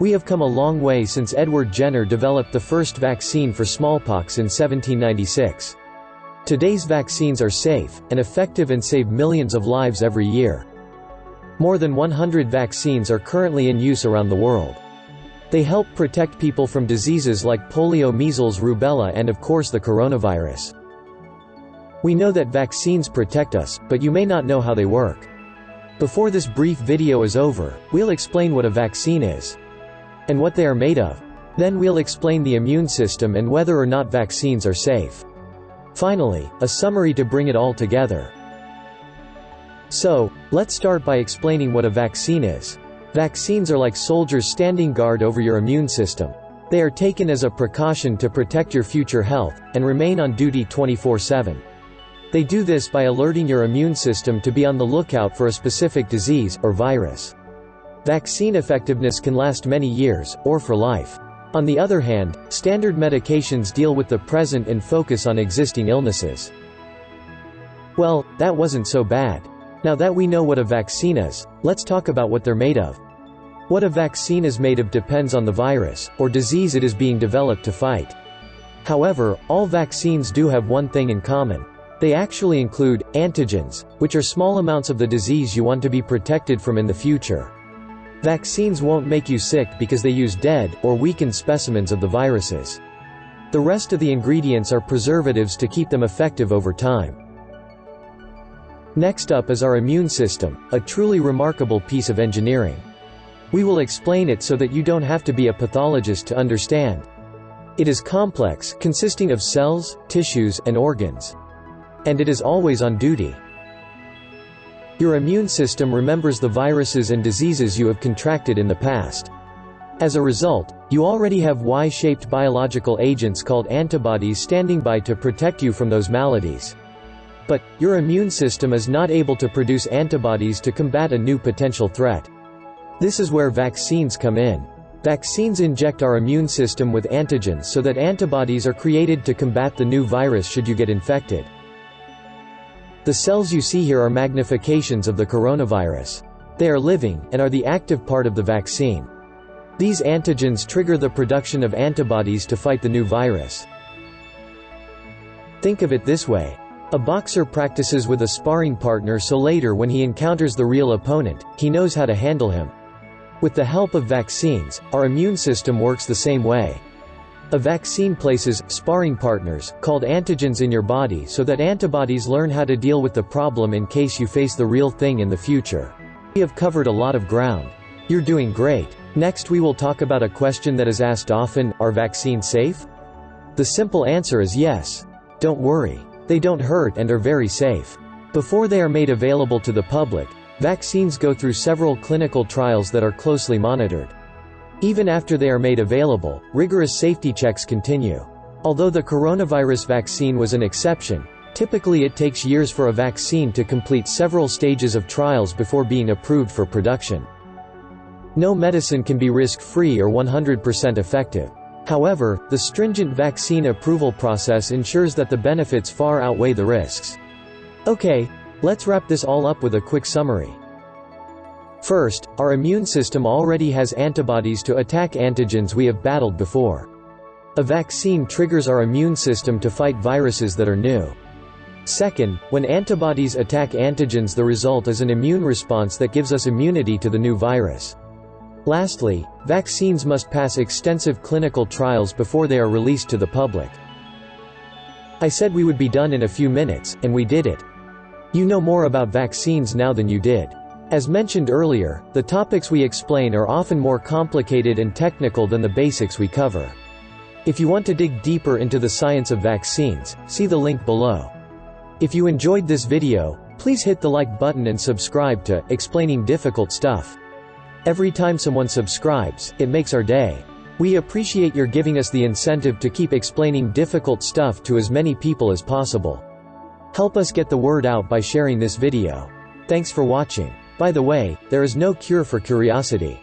We have come a long way since Edward Jenner developed the first vaccine for smallpox in 1796. Today's vaccines are safe and effective and save millions of lives every year. More than 100 vaccines are currently in use around the world. They help protect people from diseases like polio, measles, rubella, and of course the coronavirus. We know that vaccines protect us, but you may not know how they work. Before this brief video is over, we'll explain what a vaccine is and what they are made of. Then we'll explain the immune system and whether or not vaccines are safe. Finally, a summary to bring it all together. So, let's start by explaining what a vaccine is. Vaccines are like soldiers standing guard over your immune system. They are taken as a precaution to protect your future health, and remain on duty 24/7. They do this by alerting your immune system to be on the lookout for a specific disease, or virus. Vaccine effectiveness can last many years, or for life. On the other hand, standard medications deal with the present and focus on existing illnesses. Well, that wasn't so bad. Now that we know what a vaccine is, let's talk about what they're made of. What a vaccine is made of depends on the virus, or disease it is being developed to fight. However, all vaccines do have one thing in common. They actually include antigens, which are small amounts of the disease you want to be protected from in the future. Vaccines won't make you sick because they use dead, or weakened specimens of the viruses. The rest of the ingredients are preservatives to keep them effective over time. Next up is our immune system, a truly remarkable piece of engineering. We will explain it so that you don't have to be a pathologist to understand. It is complex, consisting of cells, tissues, and organs. And it is always on duty. Your immune system remembers the viruses and diseases you have contracted in the past. As a result, you already have Y-shaped biological agents called antibodies standing by to protect you from those maladies. But, your immune system is not able to produce antibodies to combat a new potential threat. This is where vaccines come in. Vaccines inject our immune system with antigens so that antibodies are created to combat the new virus should you get infected. The cells you see here are magnifications of the coronavirus. They are living, and are the active part of the vaccine. These antigens trigger the production of antibodies to fight the new virus. Think of it this way. A boxer practices with a sparring partner so later when he encounters the real opponent, he knows how to handle him. With the help of vaccines, our immune system works the same way. A vaccine places sparring partners, called antigens, in your body so that antibodies learn how to deal with the problem in case you face the real thing in the future. We have covered a lot of ground. You're doing great. Next we will talk about a question that is asked often: are vaccines safe? The simple answer is yes. Don't worry. They don't hurt and are very safe. Before they are made available to the public, vaccines go through several clinical trials that are closely monitored. Even after they are made available, rigorous safety checks continue. Although the coronavirus vaccine was an exception, typically it takes years for a vaccine to complete several stages of trials before being approved for production. No medicine can be risk-free or 100% effective. However, the stringent vaccine approval process ensures that the benefits far outweigh the risks. Okay, let's wrap this all up with a quick summary. First, our immune system already has antibodies to attack antigens we have battled before. A vaccine triggers our immune system to fight viruses that are new. Second, when antibodies attack antigens, the result is an immune response that gives us immunity to the new virus. Lastly, vaccines must pass extensive clinical trials before they are released to the public. I said we would be done in a few minutes, and we did it. You know more about vaccines now than you did. As mentioned earlier, the topics we explain are often more complicated and technical than the basics we cover. If you want to dig deeper into the science of vaccines, see the link below. If you enjoyed this video, please hit the like button and subscribe to Explaining Difficult Stuff. Every time someone subscribes, it makes our day. We appreciate your giving us the incentive to keep explaining difficult stuff to as many people as possible. Help us get the word out by sharing this video. Thanks for watching. By the way, there is no cure for curiosity.